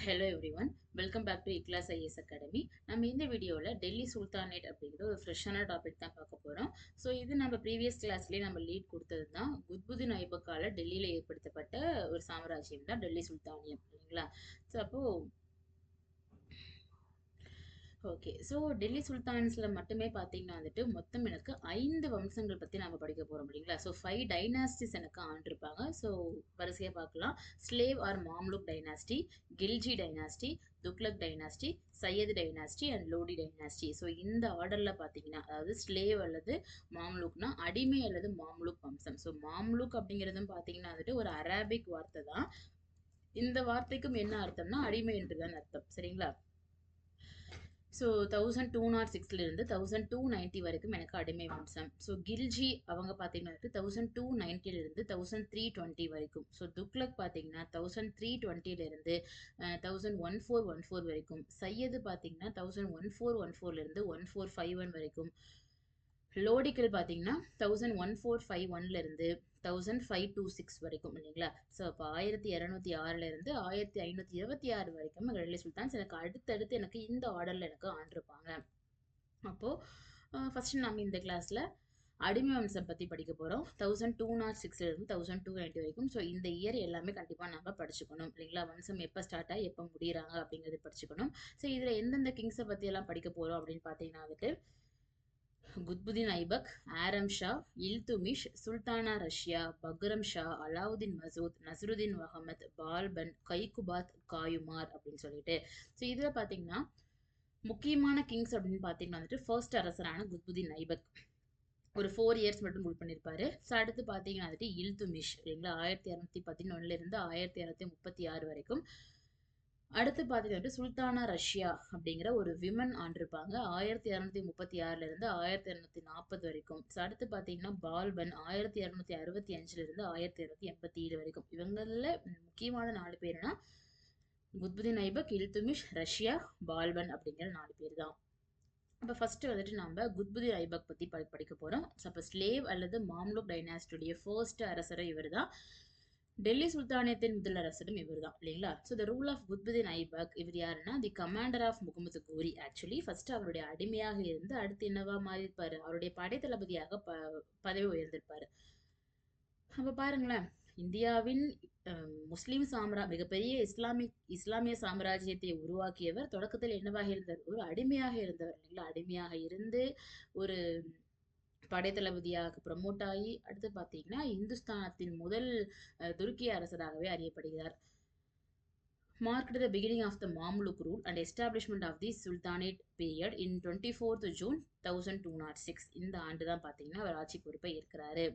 Hello everyone, welcome back to iClass IAS academy. நம்ம இந்த வீடியோவில் டெல்லி சுல்தானேட் அப்படிங்கிற ஒரு ஃப்ரெஷ்ஷான டாபிக் தான் பார்க்க போகிறோம். ஸோ இது நம்ம ப்ரீவியஸ் கிளாஸ்லேயே நம்ம லீட் கொடுத்தது தான். குத்புதீன் ஐபக்கால டெல்லியில் ஏற்படுத்தப்பட்ட ஒரு சாம்ராஜ்யம் தான் டெல்லி சுல்தானியம், இல்லைங்களா? ஸோ அப்போது ஓகே. ஸோ டெல்லி சுல்தான்ஸ்ல மட்டுமே பார்த்தீங்கன்னா வந்துட்டு மொத்தம் எனக்கு 5 வம்சங்கள் பத்தி நாம படிக்க போறோம் இல்லைங்களா? ஸோ 5 டைனாஸ்டிஸ் எனக்கு ஆண்டிருப்பாங்க. ஸோ வரிசையா பார்க்கலாம். Slave or Mamluk dynasty, Khilji dynasty, Tughlaq dynasty, Sayyid dynasty and Lodi dynasty. So இந்த ஆர்டர்ல பார்த்தீங்கன்னா, அதாவது ஸ்லேவ் அல்லது மாம்லுக்னா அடிமை அல்லது மாம்லுக் வம்சம். ஸோ மாம்லுக் அப்படிங்கிறதும் பார்த்தீங்கன்னா வந்துட்டு ஒரு அரபிக் வார்த்தை தான். இந்த வார்த்தைக்கும் என்ன அர்த்தம்னா அடிமை என்றுதான் அர்த்தம். சரிங்களா? ஸோ 1206 இருந்து 1290 வரைக்கும் எனக்கு அடிமை வம்சம். ஸோ கில்ஜி அவங்க பார்த்தீங்கன்னா 1290 இருந்து 1320 வரைக்கும். ஸோ துக்ளக் பார்த்தீங்கன்னா 1320 இருந்து 1414 வரைக்கும். சையது பார்த்தீங்கன்னா 1414 இருந்து 1451 வரைக்கும். லோடிக்கல் பார்த்தீங்கன்னா 11451 இருந்து 1526 வரைக்கும், இல்லைங்களா? ஸோ அப்போ 1206 இருந்து 1526 வரைக்கும் டெல்லி சுல்தான்ஸ் எனக்கு அடுத்தடுத்து எனக்கு இந்த ஆர்டர்ல எனக்கு ஆண்டிருப்பாங்க. அப்போ ஃபர்ஸ்ட் நம்ம இந்த கிளாஸ்ல அடிமை வம்சம் பத்தி படிக்க போறோம். 1206 இருந்து 1290 வரைக்கும். ஸோ இந்த இயர் எல்லாமே கண்டிப்பா நம்ம படிச்சுக்கணும், இல்லைங்களா? வம்சம் எப்போ ஸ்டார்ட் ஆகி எப்போ முடியறாங்க அப்படிங்கறது படிச்சுக்கணும். ஸோ இதுல எந்தெந்த கிங்ஸை பத்தி எல்லாம் படிக்க போறோம் அப்படின்னு பாத்தீங்கன்னா வந்துட்டு குத்புதீன் ஐபக், ஆரம் ஷா, இல்துமிஷ், சுல்தானா ரஷ்யா, பக்ரம் ஷா, அலாவுதீன் மசூத், நசருதீன் முகமது, பால்பன், கைகுபாத், காயுமார் அப்படின்னு சொல்லிட்டு. ஸோ இதுல பாத்தீங்கன்னா முக்கியமான கிங்ஸ் அப்படின்னு பாத்தீங்கன்னா வந்துட்டு ஃபர்ஸ்ட் அரசரான குத்புதீன் ஐபக் ஒரு 4 இயர்ஸ் மட்டும் ரூல் பண்ணியிருப்பாரு. ஸோ அடுத்து பார்த்தீங்கன்னா வந்துட்டு இல்துமிஷ், இல்லைங்களா? 1211 இருந்து 1236 வரைக்கும். அடுத்து பார்த்தீங்கன்னா சுல்தானா ரஷ்யா அப்படிங்கிற ஒரு விமன் ஆண்டிருப்பாங்க. 1236 இருந்து 1240 வரைக்கும். ஸோ அடுத்து பார்த்தீங்கன்னா பால்பன் 1265 இருந்து 1287 வரைக்கும். இவங்கள முக்கியமான 4 பேருனா குத்புதீன் ஐபக், இல்துமிஷ், ரஷ்யா, பால்பன் அப்படிங்கிற 4 பேர் தான். அப்போ ஃபர்ஸ்ட் வந்துட்டு நம்ம குத்புதீன் ஐபக் பத்தி படிக்க போறோம். அப்போ ஸ்லேவ் அல்லது மாம்லுக் டைனாஸ்டியுடைய ஃபர்ஸ்ட் அரசரும் இவர் தான். டெல்லி சுல்தானியத்தின் முதல் அரசரும் இவர் தான், இல்லைங்களா? So the rule of Qutbuddin Aibak, இவர் யாருன்னா தி கமாண்டர் ஆஃப் முகமது கோரி. ஆக்சுவலி ஃபர்ஸ்ட் அவருடைய அடிமையாக இருந்து அடுத்து என்னவா மாறி இருப்பாரு, அவருடைய படைத்தளபதியாக பதவி உயர்ந்திருப்பாரு. அப்ப பாருங்களேன், இந்தியாவின் முஸ்லிம் மிகப்பெரிய இஸ்லாமிய சாம்ராஜ்யத்தை உருவாக்கியவர் தொடக்கத்தில் என்னவாக இருந்தார், ஒரு அடிமையாக இருந்தவர், இல்லைங்களா? அடிமையாக இருந்து ஒரு படைத்தளபதியாக ப்ரமோட் ஆகி அடுத்து பார்த்தீங்கன்னா இந்துஸ்தானத்தின் முதல் துருக்கிய அரசராகவே அறியப்படுகிறார். marked the beginning of the Mamluk rule and establishment of the Sultanate period in 24th June 1206. இந்த ஆண்டு தான் பார்த்தீங்கன்னா அவர் ஆட்சி பொறுப்பை ஏற்கிறாரு.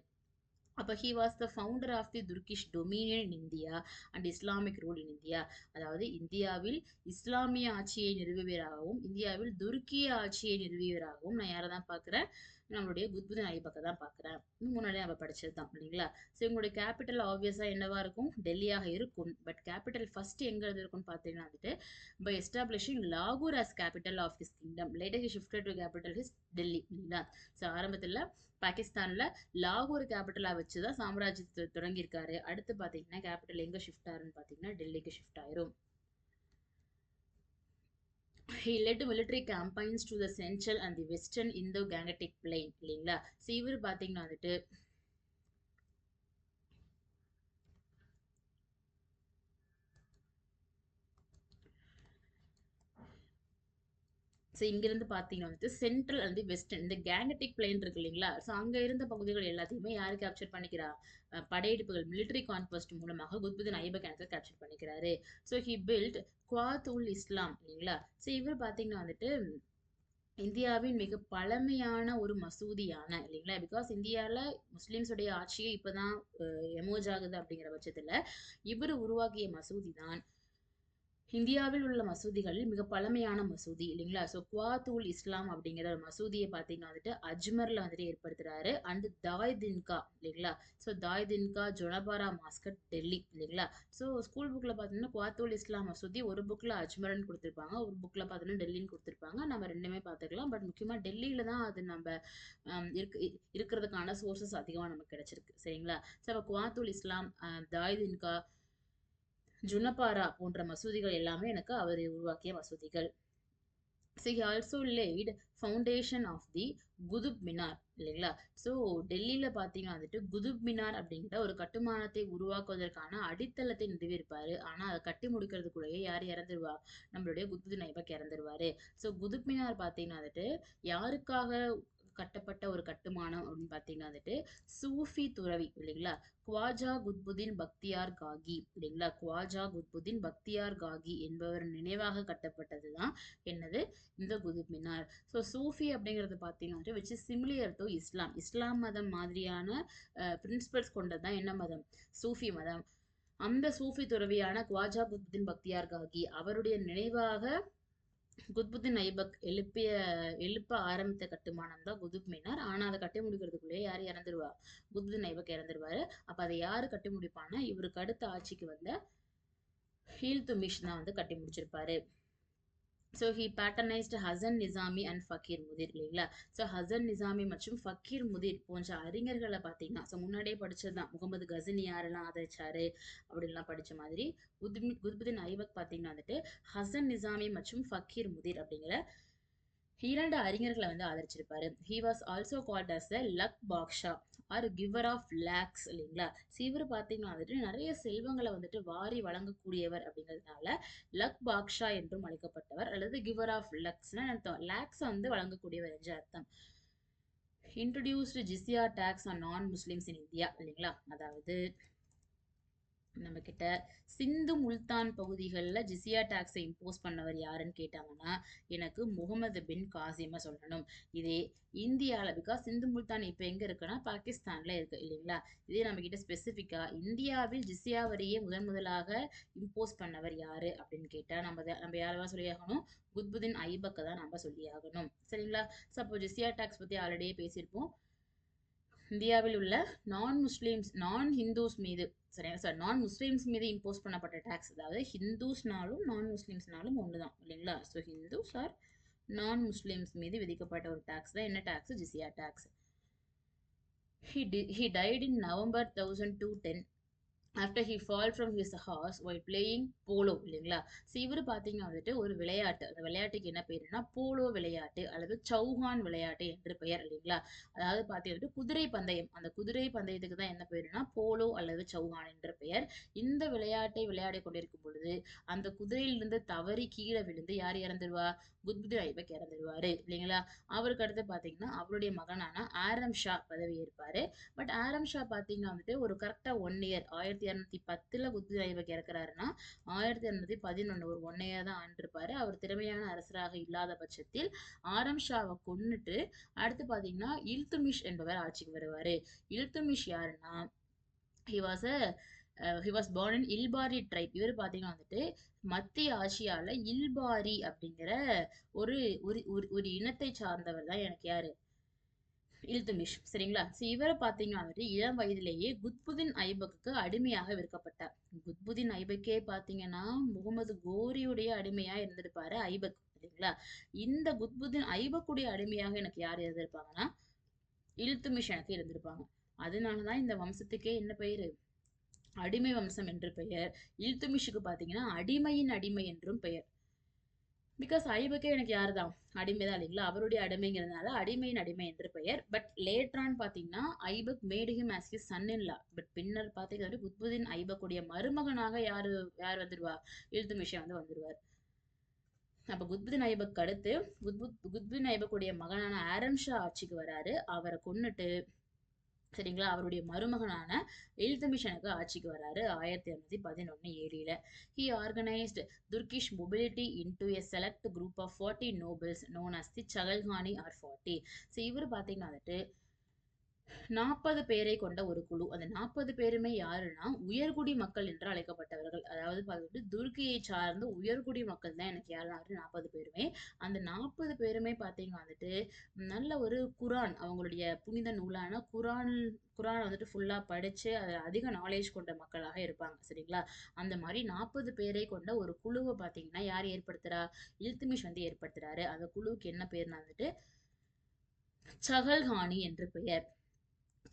அப்போ he was the founder of the Turkish dominion in India and Islamic rule in India. அதாவது இந்தியாவில் இஸ்லாமிய ஆட்சியை நிறுவியவராகவும் இந்தியாவில் துருக்கிய ஆட்சியை நிறுவியவராகவும் நான் யாரை தான் பார்க்குறேன், நம்மளுடைய குத்புதீன் ஐபக்கை தான் பார்க்குறேன். முன்னாடியே நம்ம படிச்சது தான், இல்லைங்களா? ஸோ இவங்களுடைய கேபிட்டல் ஆப்வியஸா என்னவா இருக்கும், டெல்லியாக இருக்கும். பட் கேபிட்டல் ஃபர்ஸ்ட் எங்க இருக்கும்னு பார்த்தீங்கன்னா வந்துட்டு by establishing Lahore as capital of his kingdom. Later he shifted to capital his Delhi, இல்லைங்களா? ஸோ ஆரம்பத்தில் பாகிஸ்தான்ல லாகூர் கேபிட்டலா வச்சுதான் சாம்ராஜ்யத்தை தொடங்கியிருக்காரு. அடுத்து பாத்தீங்கன்னா கேபிட்டல் எங்க ஷிஃப்ட் ஆகுன்னு பாத்தீங்கன்னா டெல்லிக்கு ஷிஃப்ட் ஆயிரும். He led military campaigns to the central and the western Indo-Gangetic plain, இல்லைங்களா? ஸோ இவர் பாத்தீங்கன்னா வந்துட்டு ஸோ இங்கிருந்து பார்த்தீங்கன்னா வந்துட்டு சென்ட்ரல் அண்ட் வெஸ்டர்ன் இந்த கேங்கட்டிக் பிளைன் இருக்கு, இல்லைங்களா? ஸோ அங்கே இருந்த பகுதிகள் எல்லாத்தையுமே யார் கேப்சர் பண்ணிக்கிறா, படையெடுப்புகள் மிலிட்டரி கான்குவஸ்ட் மூலமாக குத்புதீன் ஐபக் எனக்கு கேப்சர் பண்ணிக்கிறாரு. ஸோ ஹி பில்ட் குவாத் உல் இஸ்லாம், இல்லைங்களா? ஸோ இவர் பார்த்தீங்கன்னா வந்துட்டு இந்தியாவின் மிக பழமையான ஒரு மசூதியான, இல்லைங்களா? பிகாஸ் இந்தியாவில் முஸ்லிம்ஸுடைய ஆட்சியே இப்போதான் எமோஜ் ஆகுது அப்படிங்கிற பட்சத்தில் இவர் உருவாக்கிய மசூதி தான் இந்தியாவில் உள்ள மசூதிகளில் மிக பழமையான மசூதி, இல்லைங்களா? ஸோ குவாத்தூல் இஸ்லாம் அப்படிங்கிற ஒரு மசூதியை பார்த்தீங்கன்னா வந்துட்டு அஜ்மர்ல வந்துட்டு ஏற்படுத்துறாரு. அண்ட் தாய் தின்கா, இல்லைங்களா? ஸோ தாய் தின்கா ஜொனபாரா மாஸ்கட் டெல்லி, இல்லைங்களா? ஸோ ஸ்கூல் புக்கில் பார்த்தீங்கன்னா குவாத்தூல் இஸ்லாம் மசூதி ஒரு புக்கில் அஜ்மர்னு கொடுத்துருப்பாங்க, ஒரு புக்கில் பார்த்தீங்கன்னா டெல்லின்னு கொடுத்துருப்பாங்க. நம்ம ரெண்டுமே பார்த்துக்கலாம். பட் முக்கியமாக டெல்லியில தான் அது நம்ம இருக்கிறதுக்கான சோர்சஸ் அதிகமாக நமக்கு கிடைச்சிருக்கு, சரிங்களா? ஸோ அப்போ குவாத்தூல் இஸ்லாம், தாய் தின்கா ஜுனபாரா போன்ற மசூதிகள் எல்லாமே எனக்கு அவர் உருவாக்கிய மசூதிகள். So he also laid foundation of the Qutub Minar இல்லைங்களா. ஸோ டெல்லியில பார்த்தீங்கன்னா வந்துட்டு குதுப் மினார் அப்படிங்கிற ஒரு கட்டுமானத்தை உருவாக்குவதற்கான அடித்தளத்தை நிறுவியிருப்பாரு. ஆனால் அதை கட்டி முடிக்கிறதுக்குள்ளேயே யார் இறந்துருவா, நம்மளுடைய குத்துபுதீன் ஐபக் இறந்துருவாரு. ஸோ குதுப் மினார் பார்த்தீங்கன்னா வந்துட்டு யாருக்காக கட்டப்பட்ட ஒரு கட்டுமானம் அப்படின்னு பார்த்தீங்கன்னா வந்துட்டு சூஃபி துறவி இல்லைங்களா, குவாஜா குத்புதீன் பக்தியார் காகி இல்லைங்களா, குவாஜா குத்புதீன் பக்தியார் காகி என்பவர் நினைவாக கட்டப்பட்டது தான் என்னது, இந்த குதுப் மினார். ஸோ சூஃபி அப்படிங்கிறது பார்த்தீங்கன்னா which is similar to Islam. Islam மதம் மாதிரியான பிரின்சிபல்ஸ் கொண்டது தான் என்ன மதம், சூஃபி மதம். அந்த சூஃபி துறவியான குவாஜா குத்புதீன் பக்தியார் காகி அவருடைய நினைவாக குத்புதீன் ஐபக் எழுப்ப ஆரம்பித்த கட்டுமானம் தான் குதுப் மினார். ஆனா அதை கட்டி முடிக்கிறதுக்குள்ளேயே யார் இறந்துருவா, குத்புதீன் ஐபக் இறந்துருவாரு. அப்ப அதை யாரு கட்டி முடிப்பான்னா இவருக்கு அடுத்த ஆட்சிக்கு வந்த ஹில்துமிஷ் தான் வந்து கட்டி முடிச்சிருப்பாரு. So he patronised Hasan Nizami and Fakhr Mudabbir இல்லைங்களா. ஸோ ஹசன் நிசாமி மற்றும் ஃபக்கீர் முதிர் போன்ற அறிஞர்களை பார்த்தீங்கன்னா, ஸோ முன்னாடியே படிச்சது தான் முகமது கசனி யாரெல்லாம் ஆதரிச்சாரு அப்படின்லாம் படிச்ச மாதிரி குத்புதீன் ஐபக் பார்த்தீங்கன்னா வந்துட்டு ஹசன் நிசாமி மற்றும் ஃபக்கீர் முதிர் அப்படிங்கிற 2 அறிஞர்களை வந்து ஆதரிச்சிருப்பாரு. He was also called as the Lakh Baksh or giver of lakhs இல்லைங்களா. இவர் பார்த்தீங்கன்னா வந்துட்டு நிறைய செல்வங்களை வந்துட்டு வாரி வழங்கக்கூடியவர் அப்படிங்கிறதுனால லக் பாக்ஷா என்றும் அழைக்கப்பட்டவர், அல்லது கிவர் ஆஃப் லக்ஸ்னு அர்த்தம். லேக்ஸ் வந்து வழங்கக்கூடியவர் என்று அர்த்தம். இன்ட்ரடியூஸ்டு ஜிசியா டாக்ஸ் ஆன் நான் முஸ்லிம்ஸ் இன் இந்தியா இல்லைங்களா. அதாவது நம்ம கிட்ட சிந்து முல்தான் பகுதிகளில் ஜிசியா டாக்ஸை இம்போஸ் பண்ணவர் யாருன்னு கேட்டாங்கன்னா எனக்கு முகமது பின் காசிமை சொல்லணும். இதே இந்தியாவில், பிகாஸ் சிந்து முல்தான் இப்போ எங்கே இருக்குன்னா பாகிஸ்தானில் இருக்கு இல்லைங்களா. இதே நம்ம கிட்ட ஸ்பெசிஃபிக்கா இந்தியாவில் ஜிசியா வரியை முதலாக இம்போஸ் பண்ணவர் யாரு அப்படின்னு கேட்டால் நம்ம யாரெல்லாம் சொல்லியாகணும், குத்புதீன் ஐபக்கை தான் நம்ம சொல்லியாகணும் சரிங்களா. சப்போ ஜிசியா டாக்ஸ் பற்றி ஆல்ரெடியே பேசியிருப்போம். இந்தியாவில் உள்ள நான் ஹிந்துஸ் மீது சரியா சார் நான் முஸ்லீம்ஸ் மீது இம்போஸ் பண்ணப்பட்ட டாக்ஸ், அதாவது ஹிந்துஸ்னாலும் நான் முஸ்லீம்ஸ்னாலும் ஒன்று தான் இல்லைங்களா. So Hindus or non Muslims மீது விதிக்கப்பட்ட ஒரு டாக்ஸ் தான் என்ன tax, jizya tax. He died in November 2010 after he fall from his horse while playing polo இல்லைங்களா. ஸோ இவர் பார்த்தீங்கன்னா வந்துட்டு ஒரு விளையாட்டு, அந்த விளையாட்டுக்கு என்ன பேருன்னா போலோ விளையாட்டு அல்லது சௌஹான் விளையாட்டு என்று பெயர் இல்லைங்களா. அதாவது பார்த்தீங்கன்னா குதிரை பந்தயம், அந்த குதிரை பந்தயத்துக்கு தான் என்ன பேருன்னா போலோ அல்லது சௌஹான் என்ற பெயர். இந்த விளையாட்டை விளையாடி கொண்டிருக்கும் பொழுது அந்த குதிரையிலிருந்து தவறி கீழே விழுந்து யார் இறந்துருவா, குத்புதீன் ஐபக் இறந்துருவாரு இல்லைங்களா. அவருக்கு அடுத்து பார்த்தீங்கன்னா அவருடைய மகனான ஆரம் ஷா பதவி ஏற்பாரு. பட் ஆரம் ஷா பார்த்தீங்கன்னா வந்துட்டு ஒரு கரெக்டாக 1 இயர் 1210 குத்புதீன் ஐபக் இறக்குறாருன்னா 1211 ஒரு 1 இயர் தான் ஆண்டிருப்பாரு. அவர் திறமையான அரசராக இல்லாத பட்சத்தில் ஆரம் ஷாவை கொன்னுட்டு அடுத்து பாத்தீங்கன்னா இல்துமிஷ் என்பவர் ஆட்சிக்கு வருவாரு. இல்துமிஷ் யாருன்னா he was born in Ilbari tribe. இவர் பார்த்தீங்கன்னா வந்துட்டு மத்திய ஆசியால இல்பாரி அப்படிங்கிற ஒரு ஒரு இனத்தை சார்ந்தவர் தான் எனக்கு யாரு, இல்துமிஷ் சரிங்களா. ஸோ இவரை பார்த்தீங்கன்னா வந்துட்டு இளம் வயதிலேயே குத்புதீன் ஐபக்கு அடிமையாக விற்கப்பட்டார். குத்புதீன் ஐபக்கே பார்த்தீங்கன்னா முகமது கோரியுடைய அடிமையா இருந்திருப்பாரு ஐபக் சரிங்களா. இந்த குத்புதீன் ஐபக்குடைய அடிமையாக எனக்கு யார் இருந்திருப்பாங்கன்னா இல்துமிஷ் எனக்கு இருந்திருப்பாங்க. அதனாலதான் இந்த வம்சத்துக்கே என்ன பெயரு, அடிமை வம்சம் என்று பெயர். இல்துமிஷுக்கு பார்த்தீங்கன்னா அடிமையின் அடிமை என்றும் பெயர். பிகாஸ் ஐபக்கே எனக்கு யாரு தான், அடிமை தான் இல்லைங்களா. அவருடைய அடிமைங்கிறதுனால அடிமையின் அடிமை என்று பெயர். பட் லேட்டரான் பார்த்தீங்கன்னா Aibak mat him as his son in law. But பின்னர் பார்த்தீங்கன்னா குத்புதீன் ஐபக்குடைய மருமகனாக யார் வந்துடுவா, இல்துமிஷா வந்து வந்துடுவார். அப்ப குத்புதீன் ஐபக் அடுத்து குத்புதீன் ஐபக்குடைய மகனான ஆரம் ஷா ஆட்சிக்கு வராரு. அவரை கொன்னுட்டு சரிங்களா அவருடைய மருமகனான இல்துமிஷனுக்கு ஆட்சிக்கு வராரு 1211 ஏடியில. He organised Turkish nobility into a select group of 40 nobles known as the Chahalgani or 40. So இவர் பார்த்தீங்கன்னா வந்துட்டு 40 பேரை கொண்ட ஒரு குழு. அந்த 40 பேருமே யாருன்னா உயர்குடி மக்கள் என்று அழைக்கப்பட்டவர்கள். அதாவது பார்த்துட்டு துர்க்கியை சார்ந்த உயர்குடி மக்கள் தான் எனக்கு யாரு 40 பேருமே. அந்த 40 பேருமே பார்த்தீங்கன்னா வந்துட்டு நல்ல ஒரு குரான், அவங்களுடைய புனித நூலான குரான் வந்துட்டு ஃபுல்லா படிச்சு அதில் அதிக நாலேஜ் கொண்ட மக்களாக இருப்பாங்க சரிங்களா. அந்த மாதிரி 40 பேரை கொண்ட ஒரு குழுவை பார்த்தீங்கன்னா யார் ஏற்படுத்துறா, இல்துமிஷ் வந்து ஏற்படுத்துறாரு. அந்த குழுவுக்கு என்ன பேர்னா வந்துட்டு சகல்ஹானி என்று பெயர்.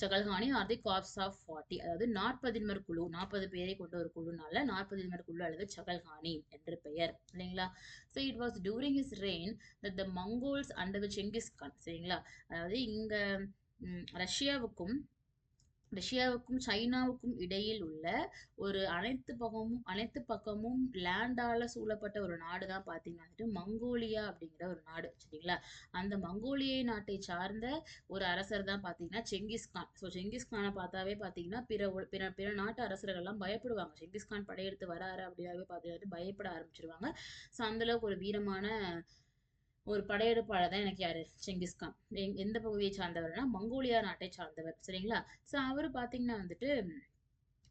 சகல்ஹானி ஆர் தி கார்ப்ஸ் ஆஃப் 40, அதாவது 40 குழு, 40 பேரை கொண்ட ஒரு குழுனால 40 குழு அல்லது சகல்ஹானி என்று பெயர், இல்லைங்களா? So it was during his reign that the Mongols under the Genghis Khan, சரிங்களா? அதாவது இங்க ரஷ்யாவுக்கும் சைனாவுக்கும் இடையில் உள்ள ஒரு அனைத்து பக்கமும் லேண்டால சூழப்பட்ட ஒரு நாடு தான் பார்த்தீங்கன்னா வந்துட்டு மங்கோலியா அப்படிங்கிற ஒரு நாடு, சரிங்களா? அந்த மங்கோலிய நாட்டை சார்ந்த ஒரு அரசர் தான் பார்த்தீங்கன்னா செங்கிஸ்கான். ஸோ செங்கிஸ்கானை பார்த்தாவே பார்த்தீங்கன்னா பிற நாட்டு அரசர்கள்லாம் பயப்படுவாங்க. செங்கிஸ்கான் படையெடுத்து வராரு அப்படின்னாவே பார்த்தீங்கன்னா பயப்பட ஆரம்பிச்சிருவாங்க. ஸோ அந்த அளவுக்கு ஒரு வீரமான ஒரு படையெடுப்பாளர் தான் எனக்கு யாரு, செங்கிஸ்கான். எந்த பகுதியை சார்ந்தவர்னா மங்கோலியா நாட்டை சார்ந்தவர், சரிங்களா? ஸோ அவரு பாத்தீங்கன்னா வந்துட்டு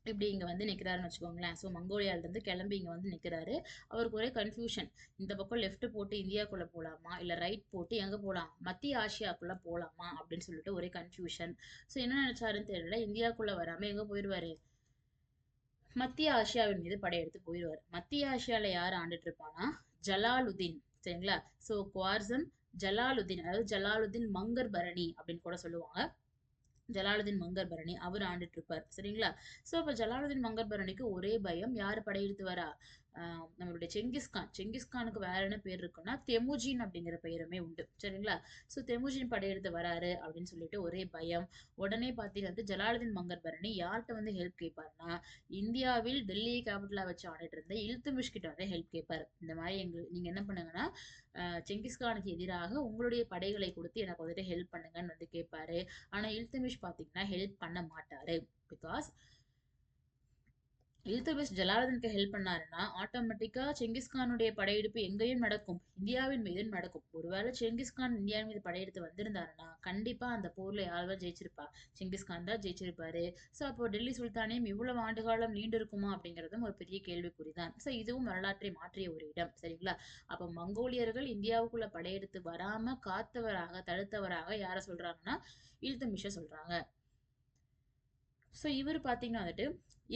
இப்படி இங்க வந்து நிக்கிறாருன்னு வச்சுக்கோங்களேன். ஸோ மங்கோலியால இருந்து கிளம்பி இங்க வந்து நிக்கிறாரு. அவருக்கு ஒரே கன்ஃபியூஷன், இந்த பக்கம் லெஃப்ட் போட்டு இந்தியாக்குள்ள போலாமா, இல்ல ரைட் போட்டு எங்க போலாம், மத்திய ஆசியாக்குள்ள போலாமா அப்படின்னு சொல்லிட்டு ஒரே கன்ஃபியூஷன். ஸோ என்ன நினைச்சாருன்னு தெரியல, இந்தியாக்குள்ள வராம எங்க போயிருவாரு, மத்திய ஆசியாவின் மீது படையெடுத்து போயிடுவார். மத்திய ஆசியால யார் ஆண்டுட்டு இருப்பானா, ஜலாலுதீன், சரிங்களா? சோ குவார்சம் ஜலாலுதீன், அதாவது ஜலாலுதீன் மங்கர் பரணி அப்படின்னு கூட சொல்லுவாங்க. ஜலாலுதீன் மங்கர் பரணி அவர் ஆண்டுட்டு இருப்பார், சரிங்களா? சோ அப்ப ஜலாலுதீன் மங்கர் பரணிக்கு ஒரே பயம், யாரு படையெடுத்து வரா, நம்மளுடைய செங்கிஸ்கானுக்கு வேற என்ன பேர் இருக்குன்னா தெமுஜின் அப்படிங்கிற பெயருமே உண்டு, சரிங்களா? சோ தெமுஜின் படையெடுத்து வராரு அப்படின்னு சொல்லிட்டு ஒரே பயம். உடனே பாத்தீங்கன்னா ஜலாலுதீன் மங்கர் பரணி யார்கிட்ட வந்து ஹெல்ப் கேட்பாருன்னா, இந்தியாவில் டெல்லியை கேபிட்டலா வச்சு ஆடிட்டு இருந்த இல்துமிஷ் கிட்ட வந்து ஹெல்ப் கேட்பாரு. இந்த மாதிரி நீங்க என்ன பண்ணுங்கன்னா செங்கிஸ்கானுக்கு எதிராக உங்களுடைய படைகளை கொடுத்து எனக்கு வந்துட்டு ஹெல்ப் பண்ணுங்கன்னு வந்து கேட்பாரு. ஆனா இல்துமிஷ் பாத்தீங்கன்னா ஹெல்ப் பண்ண மாட்டாரு. பிகாஸ் இல்துமிஷ் ஜலாலுதீனுக்கு ஹெல்ப் பண்ணாருன்னா ஆட்டோமேட்டிக்கா செங்கிஸ்கானுடைய படையெடுப்பு எங்கேயும் நடக்கும், இந்தியாவின் மீதும் நடக்கும். ஒருவேளை செங்கிஸ்கான் இந்தியா மீது படையெடுத்து வந்திருந்தாருன்னா கண்டிப்பா அந்த போர்ல யாரும் ஜெயிச்சிருப்பா, செங்கிஸ்கான் தான் ஜெயிச்சிருப்பாரு. சோ அப்போ டெல்லி சுல்தானியம் இவ்வளவு ஆண்டு காலம் நீண்டு இருக்குமா அப்படிங்கறதும் ஒரு பெரிய கேள்விக்குறிதான். சோ இதுவும் வரலாற்றை மாற்றிய ஒரு இடம், சரிங்களா? அப்ப மங்கோலியர்கள் இந்தியாவுக்குள்ள படையெடுத்து வராம காத்தவராக தடுத்தவராக யார சொல்றாங்கன்னா இல்துமிஷ சொல்றாங்க. ஸோ இவர் பார்த்தீங்கன்னா வந்துட்டு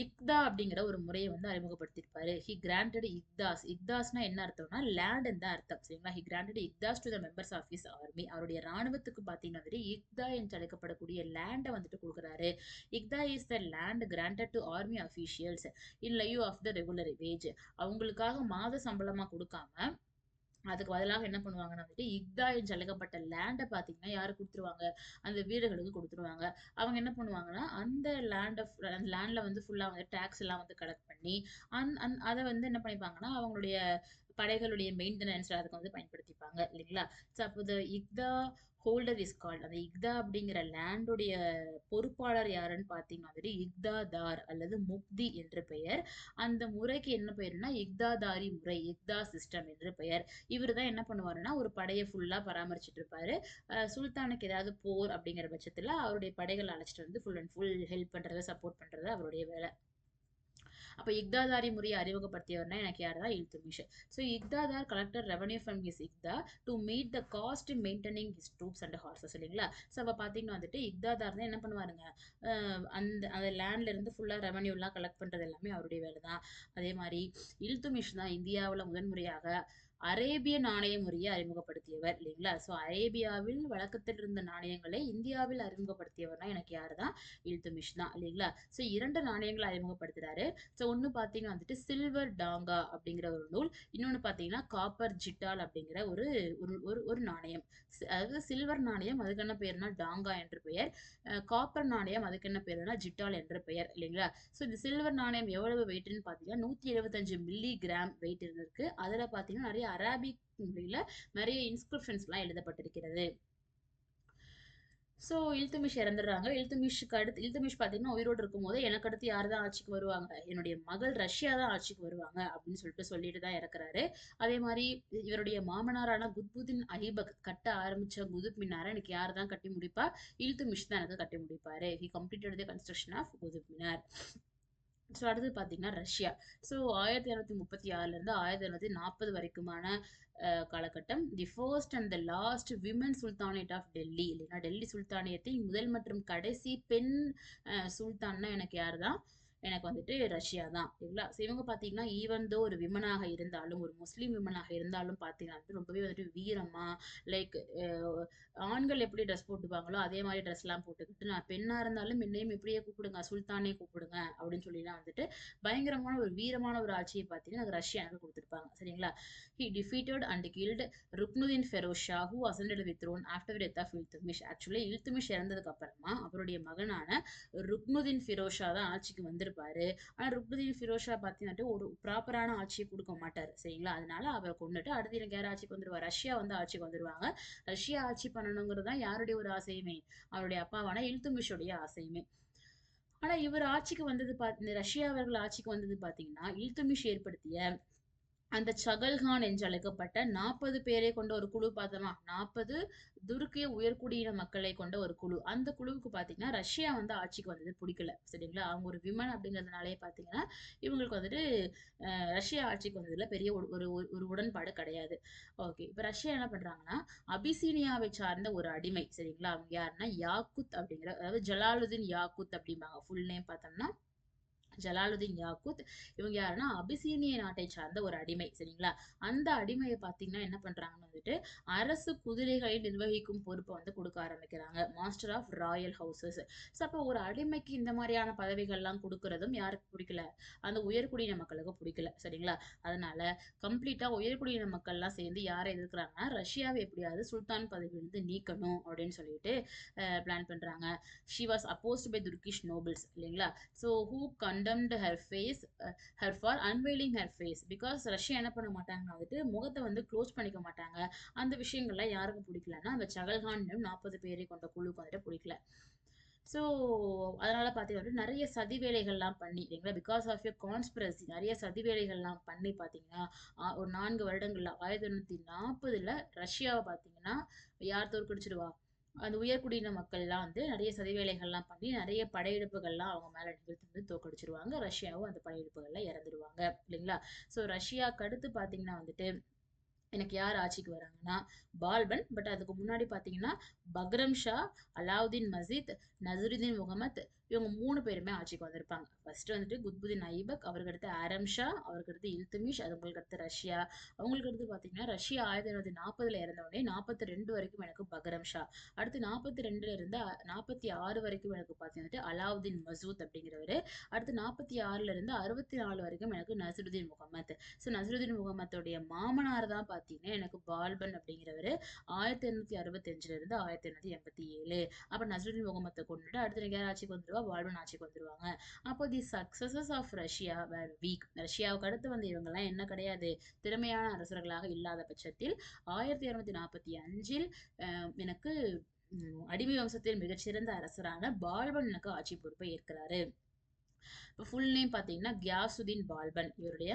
இக்தா அப்படிங்கிற ஒரு முறையை வந்து அறிமுகப்படுத்தியிருப்பாரு. He granted இக்தாஸ். இக்தாஸ்னா என்ன அர்த்தம்னா லேண்டுன்னு தான் அர்த்தம், சரிங்களா? He granted iqtas to the members of his army. அவருடைய ராணுவத்துக்கு பார்த்தீங்கன்னா வந்துட்டு இக்தா என்று அழைக்கப்படக்கூடிய லேண்டை வந்துட்டு கொடுக்குறாரு. Iqta is the land granted to army officials in lieu of the regular wage. அவங்களுக்காக மாத சம்பளமா கொடுக்காம அதுக்கு பதிலாக என்ன பண்ணுவாங்கன்னா வந்துட்டு இக்தா என்று அழைக்கப்பட்ட லேண்டை பார்த்தீங்கன்னா யாரு கொடுத்துருவாங்க, அந்த வீரர்களுக்கு கொடுத்துருவாங்க. அவங்க என்ன பண்ணுவாங்கன்னா அந்த அந்த லேண்ட்ல வந்து ஃபுல்லா வந்து டேக்ஸ் எல்லாம் வந்து கலெக்ட் பண்ணி அதை வந்து என்ன பண்ணிப்பாங்கன்னா அவங்களுடைய படைகளுடைய மெயின்டெனன்ஸ் அதுக்கு வந்து பயன்படுத்திப்பாங்க, இல்லைங்களா? ஸோ அப்போ இக்தா ஹோல்டர் இஸ் கால்ட், அந்த இக்தா அப்படிங்கிற லேண்டுடைய பொறுப்பாளர் யாருன்னு பார்த்தீங்கன்னா வந்துட்டு இக்தாதார் அல்லது முக்தி என்று பெயர். அந்த முறைக்கு என்ன பெயர்னா இக்தாதாரி முறை, இக்தா சிஸ்டம் என்று பெயர். இவர் தான் என்ன பண்ணுவாருன்னா ஒரு படையை ஃபுல்லா பராமரிச்சுட்டு இருப்பாரு. சுல்தானுக்கு ஏதாவது போர் அப்படிங்கிற பட்சத்துல அவருடைய படைகள் அழைச்சிட்டு வந்து ஃபுல் அண்ட் ஃபுல் ஹெல்ப் பண்றது, சப்போர்ட் பண்றது அவருடைய வேலை. அப்ப இக்தாதாரி முறையை அறிமுகப்படுத்தியவர்னா எனக்கு யாருதான், Iltutmish. So iqtadar collector revenue from his iqta to meet the cost maintaining his troops and horses, இல்லைங்களா? ஸோ அப்ப பாத்தீங்கன்னா வந்துட்டு இக்தாதார் தான் என்ன பண்ணுவாருங்க, அந்த அந்த லேண்ட்ல இருந்து ஃபுல்லா ரெவன்யூ எல்லாம் கலெக்ட் பண்றது எல்லாமே அவருடைய வேலை தான். அதே மாதிரி இல்துமிஷ் தான் இந்தியாவுல முதன்முறையாக அரேபிய நாணய முறையை அறிமுகப்படுத்தியவர், இல்லைங்களா? ஸோ அரேபியாவில் வழக்கத்தில் இருந்த நாணயங்களை இந்தியாவில் அறிமுகப்படுத்தியவர்னா எனக்கு யாருதான், இல்துமிஷ் தான், இல்லைங்களா? ஸோ 2 நாணயங்களை அறிமுகப்படுத்துறாரு. ஸோ ஒன்று பார்த்தீங்கன்னா வந்துட்டு சில்வர் டாங்கா அப்படிங்கிற ஒரு நூல், இன்னொன்று பார்த்தீங்கன்னா காப்பர் ஜிட்டால் அப்படிங்கிற ஒரு ஒரு நாணயம். அதாவது சில்வர் நாணயம் அதுக்கு என்ன பேருனா டாங்கா என்று பெயர், காப்பர் நாணயம் அதுக்கு என்ன பேருனா ஜிட்டால் என்ற பெயர், இல்லைங்களா? ஸோ இந்த சில்வர் நாணயம் எவ்வளவு வெயிட்னு பார்த்தீங்கன்னா 175 மில்லி கிராம் வெயிட் இருக்கு. அதில் பார்த்தீங்கன்னா நிறைய அரபிக் மொழியில நிறைய இன்ஸ்கிரிப்ஷன்ஸ்லாம் எழுதப்பட்டிருக்கிறது. ஸோ இல்துமிஷ் இறந்துடுறாங்க. இல்துமிஷ் பார்த்தீங்கன்னா உயிரோடு இருக்கும்போது எனக்கு அடுத்து யார் தான் ஆட்சிக்கு வருவாங்க, என்னுடைய மகள் ரஷ்யா தான் ஆட்சிக்கு வருவாங்க அப்படின்னு சொல்லிட்டு தான் இறக்குறாரு. அதே மாதிரி இவருடைய மாமனாரான குத்புதீன் ஐபக் கட்ட ஆரம்பிச்ச குதுப் மினாரை எனக்கு யார் தான் கட்டி முடிப்பா, இல்துமிஷ் தான் எனக்கு கட்டி முடிப்பாரு. He completed the construction of Qutub Minar. So அடுத்து பார்த்தீங்கன்னா ரஷ்யா. ஸோ 1236லேருந்து 1240 வரைக்குமான காலகட்டம். The first and the last women sultanate of Delhi, இல்லைன்னா டெல்லி சுல்தானியத்தின் முதல் மற்றும் கடைசி பெண் சுல்தான்னா எனக்கு யார் தான், எனக்கு வந்துட்டு ரஷ்யா தான் இல்லைங்களா. ஸோ இவங்க பார்த்தீங்கன்னா ஈவன் தோ ஒரு விமனாக இருந்தாலும், ஒரு முஸ்லீம் விமனாக இருந்தாலும் பார்த்தீங்கன்னா வந்துட்டு ரொம்பவே வந்துட்டு வீரமா, லைக் ஆண்கள் எப்படி ட்ரெஸ் போட்டுப்பாங்களோ அதே மாதிரி ட்ரெஸ்லாம் போட்டுக்கிட்டு, நான் பெண்ணா இருந்தாலும் என்னையும் இப்படியே கூப்பிடுங்க, சுல்தானே கூப்பிடுங்க அப்படின்னு சொல்லிலாம் வந்துட்டு பயங்கரமான ஒரு வீரமான ஒரு ஆட்சியை பார்த்தீங்கன்னா அது ரஷ்யா எனக்கு கொடுத்துருப்பாங்க. சரிங்களா. He defeated and killed Ruknuddin Feroz Shah who ascended the throne after the death of Iltutmish. Actually Iltutmish இறந்ததுக்கு அப்புறமா அவருடைய மகனான ருக்னுதீன் ஃபிரோஸ் ஷா தான் ஆட்சிக்கு வந்திருப்பாரு. ஆனா ருக்னுதீன் ஃபிரோஸ் ஷா பார்த்தீங்கன்னா ஒரு ப்ராப்பரான ஆட்சியை கொடுக்க மாட்டாரு. சரிங்களா. அதனால அவரை கொண்டுட்டு அடுத்து எனக்கு யார் ஆட்சிக்கு வந்துருவா, ரஷ்யா வந்து ஆட்சிக்கு வந்துருவாங்க. ரஷ்யா ஆட்சி பண்ணணுங்கிறது தான் யாருடைய ஒரு ஆசையுமே, அவருடைய அப்பாவான இல்துமிஷுடைய ஆசையுமே. ஆனா இவர் ஆட்சிக்கு வந்தது ரஷ்யா அவர்கள் ஆட்சிக்கு வந்தது பாத்தீங்கன்னா இல்துமிஷ் ஏற்படுத்திய அந்த சகல்கான் என்று அழைக்கப்பட்ட 40 பேரை கொண்ட ஒரு குழு பார்த்தோமா, 40 துருக்கிய உயர்குடியின மக்களை கொண்ட ஒரு குழு. அந்த குழுவுக்கு பார்த்தீங்கன்னா ரஷ்யா வந்து ஆட்சிக்கு வந்தது பிடிக்கல. சரிங்களா. அவங்க ஒரு விமன் அப்படிங்கிறதுனாலே பார்த்தீங்கன்னா இவங்களுக்கு வந்துட்டு ரஷ்யா ஆட்சிக்கு வந்ததுல பெரிய ஒரு ஒரு ஒரு உடன்பாடு கிடையாது. ஓகே. இப்ப ரஷ்யா என்ன பண்றாங்கன்னா அபிசீனியாவை சார்ந்த ஒரு அடிமை. சரிங்களா. அவங்க யாருன்னா யாக்குத் அப்படிங்கிற, அதாவது ஜலாலுதீன் யாக்குத் அப்படிம்பாங்க. ஃபுல் நேம் பார்த்தோம்னா ஜலாலுதீன் யாக்கூத். இவங்க யாருன்னா அபிசீனிய நாட்டை சார்ந்த ஒரு அடிமை. சரிங்களா. அந்த அடிமையை பார்த்தீங்கன்னா என்ன பண்றாங்கன்னு வந்துட்டு அரசு குதிரைகளை நிர்வகிக்கும் பொறுப்பை வந்து கொடுக்க ஆரம்பிக்கிறாங்க. Master of royal houses. So அப்போ ஒரு அடிமைக்கு இந்த மாதிரியான பதவிகள்லாம் கொடுக்கறதும் யாருக்கு பிடிக்கல, அந்த உயர்குடியின மக்களுக்கு பிடிக்கல. சரிங்களா. அதனால கம்ப்ளீட்டா உயர்குடியின மக்கள்லாம் சேர்ந்து யாரை எதிர்க்கிறாங்கன்னா ரஷ்யாவை எப்படியாவது சுல்தான் பதவியிலிருந்து நீக்கணும் அப்படின்னு சொல்லிட்டு பிளான் பண்றாங்க. She was opposed by Turkish nobles இல்லைங்களா. So who condemned her face her for unveiling her face because Razia என்ன பண்ண மாட்டாங்கன்னா வந்துட்டு முகத்தை வந்து க்ளோஸ் பண்ணிக்க மாட்டாங்க. அந்த விஷயங்கள்லாம் யாருக்கும் பிடிக்கலன்னா அந்த சகல்கான் 40 பேரை கொண்ட குழுக்கு வந்துட்டு பிடிக்கல. ஸோ அதனால பார்த்தீங்கன்னா நிறைய சதி வேலைகள்லாம் பண்ணி இல்லைங்களா, பிகாஸ் ஆஃப் எ கான்ஸ்பிரசி நிறைய சதி வேலைகள்லாம் பண்ணி பார்த்தீங்கன்னா ஒரு 4 வருடங்கள்ல 1940ல் ரஷ்யாவை பார்த்தீங்கன்னா யார் தோற்கடிச்சிடுவா, அந்த உயர்குடியின மக்கள்லாம் வந்து நிறைய சதி வேலைகள்லாம் பண்ணி நிறைய படையெடுப்புகள்லாம் அவங்க மேல நிகழ்த்தி வந்து தோற்கடிச்சிருவாங்க. ரஷ்யாவும் அந்த படையெடுப்புகள்ல இறந்துடுவாங்க இல்லைங்களா. ஸோ ரஷ்யாவுக்கு அடுத்து பார்த்தீங்கன்னா வந்துட்டு எனக்கு யார் ஆட்சிக்கு வராங்கன்னா பால்பன். பட் அதுக்கு முன்னாடி பாத்தீங்கன்னா பக்ரம் ஷா, அலாவுதீன் மஜீத், நசருதீன் முகமது, இவங்க 3 பேருமே ஆட்சிக்கு வந்திருப்பாங்க. ஃபர்ஸ்ட் வந்துட்டு குத்புதீன் ஐபக், அவருக்கு அடுத்து ஆரம் ஷா, அவருக்கு அடுத்து இல்துமிஷ், அவங்களுக்கு அடுத்து ரஷ்யா. அவங்களுக்கு அடுத்து பாத்தீங்கன்னா ரஷ்யா 1940ல் இறந்த உடனே 42 வரைக்கும் எனக்கு பக்ரம் ஷா, அடுத்து 42ல இருந்து 46 வரைக்கும் எனக்கு பாத்தீங்கன்னா அலாவுதீன் மசூத் அப்படிங்கிறவரு, அடுத்து 46ல இருந்து 64 வரைக்கும் எனக்கு நசருதீன் முகமது. ஸோ நசருதீன் முகமதுடைய மாமனார் தான் பார்த்தீங்கன்னா எனக்கு பால்பன் அப்படிங்கிறவரு 1865ல இருந்து 1887. அப்ப நசருதீன் முகமதை கொண்டுட்டு அடுத்த யார் ஆட்சிக்கு வந்துருவா, பால்பன் ஆட்சிக்கு வந்துருவாங்க. அப்போ the successors of Razia were weak. ரஷ்யாவுக்கு அடுத்து வந்து இவங்க எல்லாம் என்ன கிடையாது, திறமையான அரசர்களாக இல்லாத பட்சத்தில் 1245ல் எனக்கு அடிமை வம்சத்தில் மிகச்சிறந்த அரசரான பால்பன் எனக்கு ஆட்சி பொறுப்பை ஏற்கிறாரு. இப்போ ஃபுல் நேம் பார்த்தீங்கன்னா கியாசுதீன் பால்பன். இவருடைய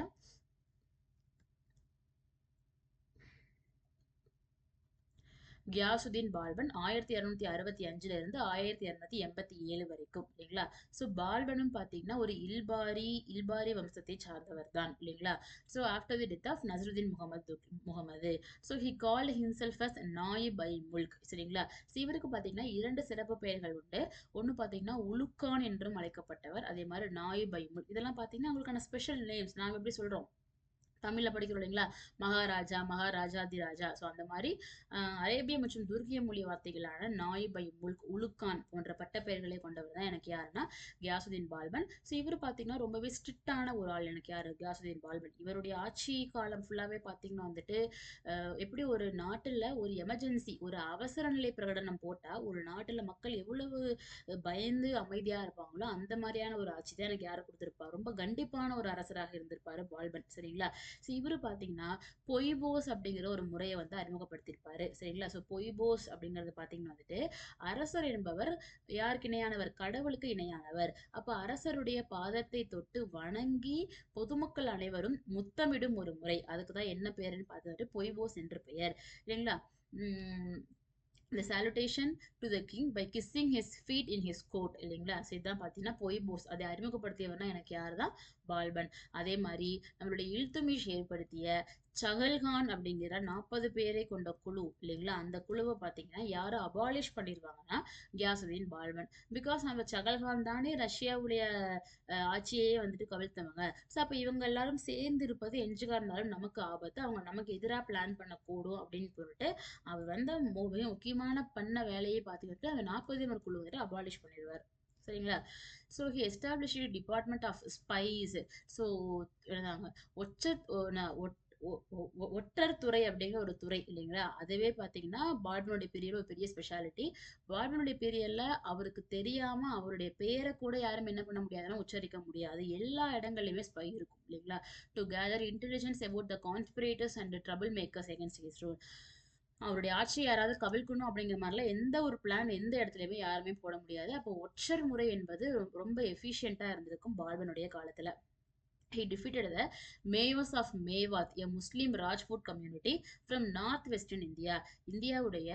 கியாசுதீன் பால்பன் 1265ல இருந்து 1287 வரைக்கும் இல்லைங்களா. ஸோ பால்பனும் பார்த்தீங்கன்னா ஒரு இல்பாரி வம்சத்தை சார்ந்தவர் தான் இல்லைங்களா. So after the death of Nasiruddin Muhammad so he called himself as Naib i Mulk. சரிங்களா. ஸோ இவருக்கு பார்த்தீங்கன்னா 2 சிறப்பு பெயர்கள் உண்டு. ஒன்று பார்த்தீங்கன்னா உலுக்கான் என்றும் அழைக்கப்பட்டவர், அதே மாதிரி நாயிப் ஐ முல்க். இதெல்லாம் பார்த்தீங்கன்னா அவங்களுக்கான ஸ்பெஷல் நேம்ஸ். நாம எப்படி சொல்றோம் தமிழ்ல படிக்கிறோம் இல்லைங்களா, மகாராஜா, மகாராஜாதி ராஜா. ஸோ அந்த மாதிரி அரேபிய மற்றும் துருக்கிய மொழி வார்த்தைகளான நாயிப் ஐ முல்க், உலுக்கான் போன்ற பட்டப்பெயர்களை கொண்டவர் தான் எனக்கு யாருன்னா கியாசுதீன் பால்பன். ஸோ இவர் பார்த்தீங்கன்னா ரொம்பவே ஸ்ட்ரிக்டான ஒரு ஆள் எனக்கு யாரு, கியாசுதீன் பால்பன். இவருடைய ஆட்சி காலம் ஃபுல்லாவே பார்த்தீங்கன்னா வந்துட்டு எப்படி ஒரு நாட்டுல ஒரு எமர்ஜென்சி, ஒரு அவசர நிலை பிரகடனம் போட்டா ஒரு நாட்டுல மக்கள் எவ்வளவு பயந்து அமைதியா இருப்பாங்களோ அந்த மாதிரியான ஒரு ஆட்சி தான் எனக்கு யாரு கொடுத்திருப்பா, ரொம்ப கண்டிப்பான ஒரு அரசராக இருந்திருப்பாரு பால்பன். சரிங்களா. ஸோ இவரு பார்த்தீங்கன்னா பொய்போஸ் அப்படிங்கிற ஒரு முறையை வந்து அறிமுகப்படுத்தியிருப்பாரு. சரிங்களா. ஸோ பொய்போஸ் அப்படிங்கிறது பார்த்தீங்கன்னா வந்துட்டு அரசர் என்பவர் யாருக்கு இணையானவர், கடவுளுக்கு இணையானவர். அப்ப அரசருடைய பாதத்தை தொட்டு வணங்கி பொதுமக்கள் அனைவரும் முத்தமிடும் ஒரு முறை, அதுக்கு தான் என்ன பேருன்னு பார்த்துட்டு பொய்போஸ் என்று பெயர் இல்லைங்களா. the salutation to the king by kissing his feet in his court இல்லைங்களா. ஸோ இதுதான் பார்த்தீங்கன்னா பொய்போஸ். அதை அறிமுகப்படுத்தியவர்னா எனக்கு யார் தான், பால்பன். அதே மாதிரி நம்மளுடைய இல்துமிஷ் ஏற்படுத்திய சகல்கான் அப்படிங்கிற 40 பேரை கொண்ட குழு இல்லைங்களா, அந்த குழுவை பார்த்தீங்கன்னா யாரு அபாலிஷ் பண்ணிருவாங்கன்னா கியாசுதீன் பால்பன். பிகாஸ் நம்ம சகல்கான் தானே ரஷ்யாவுடைய ஆட்சியையே வந்துட்டு கவிழ்த்தவங்க. ஸோ அப்போ இவங்க எல்லாரும் சேர்ந்து இருப்பது எஞ்சுகா இருந்தாலும் நமக்கு ஆபத்து, அவங்க நமக்கு எதிராக பிளான் பண்ணக்கூடும் அப்படின்னு சொல்லிட்டு அவர் வந்து மிக முக்கியமான பண்ண வேலையை பார்த்துக்கிட்டு அந்த 40 பேர் குழு வந்துட்டு அபாலிஷ் பண்ணிடுவார். சரிங்களா. So he establish department of spies. So எழுதாங்க ஒற்ற ஒற்றர் துறை அப்படிங்கிற ஒரு துறை இல்லைங்களா, அதுவே பார்த்தீங்கன்னா பால்பனுடைய பீரியட் ஒரு பெரிய ஸ்பெஷாலிட்டி. பால்பனுடைய பீரியட்ல அவருக்கு தெரியாம அவருடைய பேரை கூட யாரும் என்ன பண்ண முடியாதுன்னா உச்சரிக்க முடியாது. எல்லா இடங்கள்லயுமே ஸ்பை இருக்கும் இல்லைங்களா. To gather intelligence about the conspirators and trouble makers against his rule. அவருடைய ஆட்சியை யாராவது கவிழ்க்கணும் அப்படிங்கிற மாதிரிலாம் எந்த ஒரு பிளான் எந்த இடத்துலயுமே யாருமே போட முடியாது. அப்போ ஒற்றர் முறை என்பது ரொம்ப எஃபிஷியண்டா இருந்திருக்கும் பால்பனுடைய காலத்துல. He defeated the Mayos of Mewat, a Muslim Rajput community from northwestern India. இந்தியாவுடைய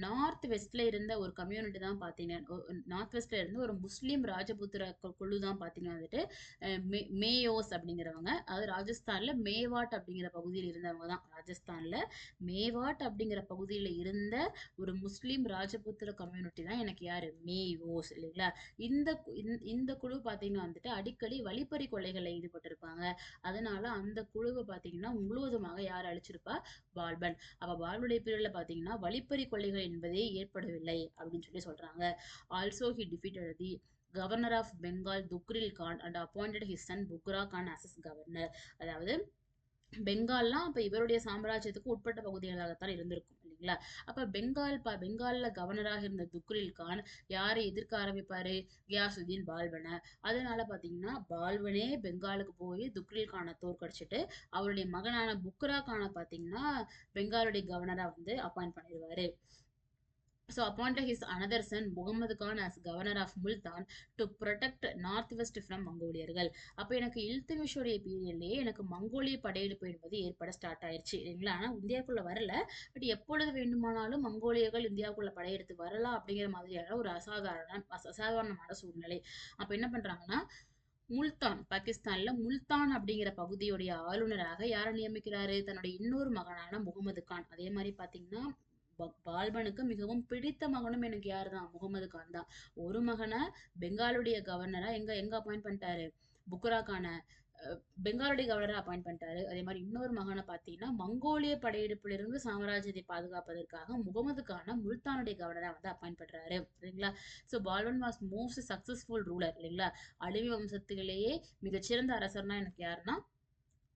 நார்த் வெஸ்ட்ல இருந்த ஒரு கம்யூனிட்டி தான் பார்த்தீங்கன்னா, நார்த் வெஸ்ட்ல இருந்து ஒரு முஸ்லீம் ராஜபுத்திர குழு தான் பார்த்தீங்கன்னா வந்துட்டு மேயோஸ் அப்படிங்கிறவங்க. அதாவது ராஜஸ்தான்ல மேவாட் அப்படிங்கிற பகுதியில் இருந்தவங்க தான். ராஜஸ்தான்ல மேவாட் அப்படிங்கிற பகுதியில் இருந்த ஒரு முஸ்லீம் ராஜபுத்திர கம்யூனிட்டி தான் எனக்கு யாரு மேயோஸ் இல்லைங்களா. இந்த இந்த குழு பார்த்தீங்கன்னா வந்துட்டு அடிக்கடி வழிப்பறி கொலைகளை ஈடுபட்டு இருப்பாங்க. அதனால அந்த குழுவை பாத்தீங்கன்னா முழுவதுமாக யார் அழிச்சிருப்பா, பால்பன். அப்ப பால்பனுடைய பீரியட்ல பாத்தீங்கன்னா வழிப்பறி கொள்ளைகள் என்பதே ஏற்படவில்லை அப்படின்னு சொல்லி சொல்றாங்க. Also he defeated the governor of Bengal Tughril Khan and appointed his son Bughra Khan as his governor. அதாவது பெங்கால்லாம் அப்ப இவருடைய சாம்ராஜ்யத்துக்கு உட்பட்ட பகுதிகளாகத்தான் இருந்திருக்கும் இல்லைங்களா. அப்ப பெங்கால்ல கவர்னராக இருந்த துக்ரில் கான் யாரை எதிர்க்க ஆரம்பிப்பாரு, கியாசுதீன் பால்பனை. அதனால பாத்தீங்கன்னா பால்பனே பெங்காலுக்கு போய் துக்ரில் கானை தோற்கடிச்சிட்டு அவருடைய மகனான புக்ரா கானை பாத்தீங்கன்னா பெங்காலுடைய கவர்னரா வந்து அப்பாயிண்ட் பண்ணிடுவாரு. So appointed his another son Muhammad Khan as governor of Multan to protect northwest from மங்கோலியர்கள். அப்ப எனக்கு இல்துமிஷுடைய பீரியட்லயே எனக்கு மங்கோலிய படையெடுப்பு என்பது ஏற்பட ஸ்டார்ட் ஆயிருச்சு இல்லைங்களா. ஆனா இந்தியாவுக்குள்ள வரல, பட் எப்பொழுது வேண்டுமானாலும் மங்கோலியர்கள் இந்தியாவுக்குள்ள படையெடுத்து வரலாம் அப்படிங்கிற மாதிரியான ஒரு அசாதாரணமான சூழ்நிலை. அப்ப என்ன பண்றாங்கன்னா முல்தான், பாகிஸ்தான்ல முல்தான் அப்படிங்கிற பகுதியுடைய ஆளுநராக யாரை நியமிக்கிறாரு, தன்னுடைய இன்னொரு மகனான முகமது கான். அதே மாதிரி பாத்தீங்கன்னா பால்பனுக்கு மிகவும் பிடித்த மகனும் எனக்கு யாருதான், முகமது கான் தான். ஒரு மகனை பெங்காலுடைய கவர்னரா எங்க எங்க அப்பாயிண்ட் பண்ணிட்டாரு, புக்ரா கான பெங்காலுடைய கவர்னரா அப்பாயிண்ட் பண்ணிட்டாரு. அதே மாதிரி இன்னொரு மகனை பார்த்தீங்கன்னா மங்கோலிய படையெடுப்பிலிருந்து சாம்ராஜ்யத்தை பாதுகாப்பதற்காக முகமது கான முல்தானுடைய கவர்னரா வந்து அப்பாயிண்ட் பண்றாரு சரிங்களா. So Balban was most successful ruler இல்லைங்களா. அடிமை வம்சத்திலேயே மிகச்சிறந்த அரசர்னா எனக்கு யாருன்னா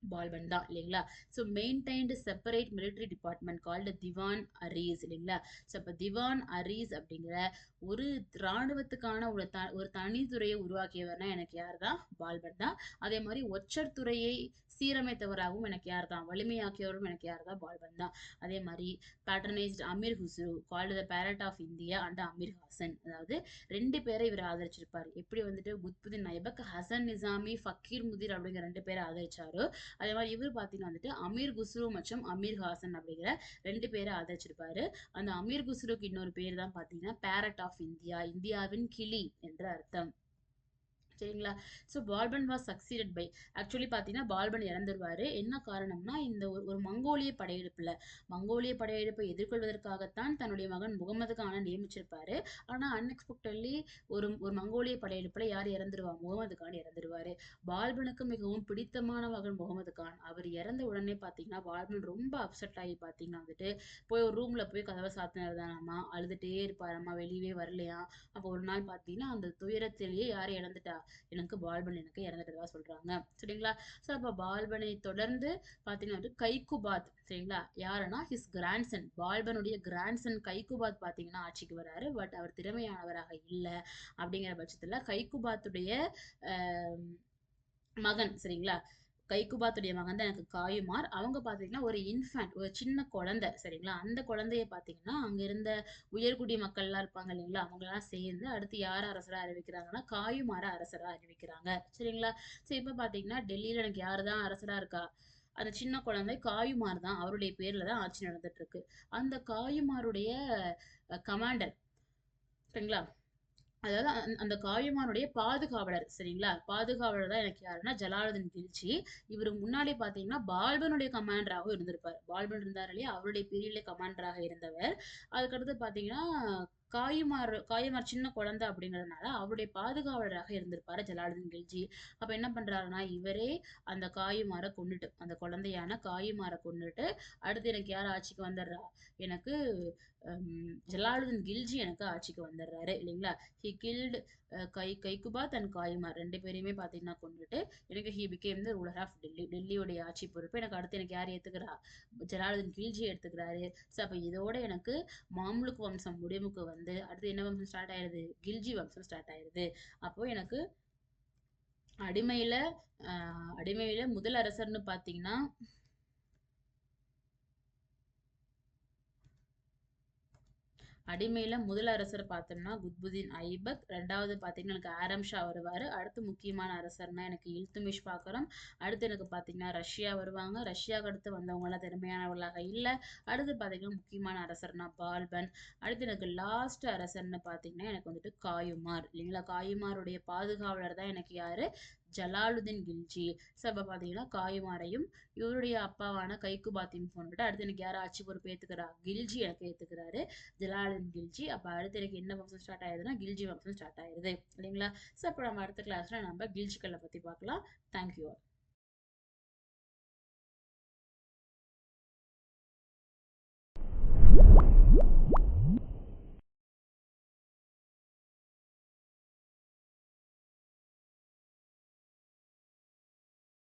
பால்பன் தான் இல்லைங்களா. So maintained separate military department called Diwan Arz இல்லைங்களா. ஸோ இப்போ திவான் அரீஸ் அப்படிங்கிற ஒரு இராணுவத்துக்கான ஒரு தனித்துறையை உருவாக்கியவர்னா எனக்கு யார் தான், பால்பன் தான். அதே மாதிரி ஒற்றர் துறையை சீரமைத்தவராகவும் எனக்கு யார் தான், வலிமையாக்கியவரும் எனக்கு யார் தான், பால்பன் தான். அதே மாதிரி patronised Amir Khusrau called the parrot of India and Amir Hasan. அதாவது 2 பேரை இவர் ஆதரிச்சிருப்பாரு. எப்படி வந்துட்டு குத்புதீன் ஐபக், ஹசன் நிசாமி, ஃபக்கீர் முதிர் அப்படிங்கிற 2 பேரை ஆதரிச்சாரு. அதே மாதிரி இவர் பார்த்தீங்கன்னா வந்துட்டு அமீர் குஸ்ரு மற்றும் அமீர் ஹாசன் அப்படிங்கிற 2 பேரை ஆதரிச்சிருப்பாரு. அந்த அமீர் குஸ்ருக்கு இன்னொரு பேர் தான் பார்த்தீங்கன்னா பேரட் ஆஃப் இந்தியா, இந்தியாவின் கிளி என்ற அர்த்தம் சரிங்களா. So Balban was succeeded by, actually பார்த்தீங்கன்னா பால்பன் இறந்துருவாரு. என்ன காரணம்னா இந்த ஒரு மங்கோலிய படையெடுப்பை எதிர்கொள்வதற்காகத்தான் தன்னுடைய மகன் முகமது கானை நியமிச்சிருப்பாரு. ஆனால் அன்எக்ஸ்பெக்டட்லி ஒரு மங்கோலிய படையெடுப்புல யார் இறந்துருவா, முகமது கான் இறந்துருவாரு. பால்பனுக்கு மிகவும் பிடித்தமான மகன் முகமது கான். அவர் இறந்த உடனே பார்த்தீங்கன்னா பால்பன் ரொம்ப அப்செட் ஆகி பார்த்தீங்கன்னா வந்துட்டு போய் ஒரு ரூம்ல போய் கதவை சாத்தினதானாமா, அழுதுட்டே இருப்பாராமா, வெளியவே வரலையா. அப்போ ஒரு நாள் பார்த்தீங்கன்னா அந்த துயரத்திலேயே யார் இறந்துட்டா, எனக்கு பால்பன் எனக்கு இறந்துட்டதா சொல்றாங்க சரிங்களா. ஸோ அப்போ பால்பனை தொடர்ந்து பார்த்தீங்கன்னா கைக்குபாத் சரிங்களா, யாருன்னா ஹிஸ் கிராண்ட்சன், பால்பனுடைய கிராண்ட்சன் கைக்குபாத் பார்த்தீங்கன்னா ஆட்சிக்கு வராரு. பட் அவர் திறமையானவராக இல்லை. அப்படிங்கிற பட்சத்துல கைக்குபாத்துடைய மகன் சரிங்களா, கைக்குபாத்துடைய மகன் தான் எனக்கு காயுமார். அவங்க பாத்தீங்கன்னா ஒரு இன்ஃபேண்ட், ஒரு சின்ன குழந்தை சரிங்களா. அந்த குழந்தைய பாத்தீங்கன்னா அங்க இருந்த உயர்குடி மக்கள் எல்லாம் இருப்பாங்க இல்லைங்களா, அவங்க எல்லாம் சேர்ந்து அடுத்து யார அரசரா அறிவிக்கிறாங்கன்னா காயுமார அரசரா அறிவிக்கிறாங்க சரிங்களா. சரி இப்ப பாத்தீங்கன்னா டெல்லியில எனக்கு யாருதான் அரசரா இருக்கா, அந்த சின்ன குழந்தை காயுமார் தான், அவருடைய பேர்ல தான் ஆட்சி நடந்துட்டு இருக்கு. அந்த காயுமாருடைய கமாண்டர் சரிங்களா, அதாவது அந்த காயமானுடைய பாதுகாவலர் சரிங்களா? பாதுகாவலர் தான் எனக்கு யாருன்னா ஜலாலுதீன் கில்ஜி. இவரு முன்னாடி பார்த்தீங்கன்னா, பால்பனுடைய கமாண்டராவும் இருந்திருப்பாரு. பால்பன் இருந்தார் இல்லையா? அவருடைய பீரியட்ல கமாண்டராக இருந்தவர். அதுக்கடுத்து பார்த்தீங்கன்னா, காயுமார் சின்ன குழந்தை அப்படிங்கிறதுனால, அவருடைய பாதுகாவலராக இருந்திருப்பாரு ஜலாலுதீன் கில்ஜி. அப்ப என்ன பண்றாருன்னா, இவரே அந்த காயுமார கொன்னுட்டு, அந்த குழந்தையான காயுமார கொன்னுட்டு, அடுத்து எனக்கு யார் ஆட்சிக்கு வந்துடுறா? எனக்கு ஜலாலுதீன் கில்ஜி எனக்கு ஆட்சிக்கு வந்துடுறாரு இல்லைங்களா? He killed Kaiqubad and Kayumars 2 பேரையுமே பார்த்தீங்கன்னா கொன்னுட்டு, எனக்கு he became the ruler of Delhi. டெல்லியோடைய ஆட்சி பொறுப்பு எனக்கு அடுத்து எனக்கு யார் ஏத்துக்கிறா? ஜலாலுதீன் கில்ஜி எடுத்துக்கிறாரு. ஸோ அப்ப இதோட எனக்கு மாம்லுக் வம்சம் முடிவுக்கு வந்து, அடுத்து என்ன வம்சம் ஸ்டார்ட் ஆயிருது? கில்ஜி வம்சம் ஸ்டார்ட் ஆயிருது. அப்போ எனக்கு அடிமையில அடிமையில முதல் அரசர்ன்னு பார்த்தீங்கன்னா அடிமையில முதல் அரசர் பார்த்தோம்னா குத்புதீன் ஐபக். 2வது பார்த்தீங்கன்னா எனக்கு ஆரம் ஷா வருவாரு. அடுத்து முக்கியமான அரசர்னா எனக்கு இல்துமிஷ் பார்க்குறோம். அடுத்து எனக்கு பார்த்தீங்கன்னா ரஷ்யா வருவாங்க. ரஷ்யாவுக்கு அடுத்து வந்தவங்கலாம் திறமையானவர்களாக இல்ல. அடுத்து பார்த்தீங்கன்னா முக்கியமான அரசர்னா பால்பன். அடுத்து எனக்கு லாஸ்ட் அரசர்ன்னு பார்த்தீங்கன்னா எனக்கு வந்துட்டு காயுமார் இல்லைங்களா? காயுமாருடைய பாதுகாவலர் தான் எனக்கு யாரு? ஜலாலுதீன் கில்ஜி. ஸோ அப்ப பார்த்தீங்கன்னா காயுமாரையும் இவருடைய அப்பாவான கைக்குபாத்தையும் கொண்டுட்டு அடுத்து எனக்கு யார் ஆட்சி பொறுப்பு ஏத்துக்கிறா? கில்ஜி எனக்கு ஏத்துக்கிறாரு. ஜலாலுதீன் கில்ஜி. அப்ப அடுத்து எனக்கு என்ன வம்சம் ஸ்டார்ட் ஆயிருதுன்னா, கில்ஜி வம்சம் ஸ்டார்ட் ஆயிருது. இல்லைங்களா? ஸோ அப்ப நம்ம அடுத்த கிளாஸ்ல நம்ம கில்ஜிக்கள பத்தி பார்க்கலாம். Thank you all.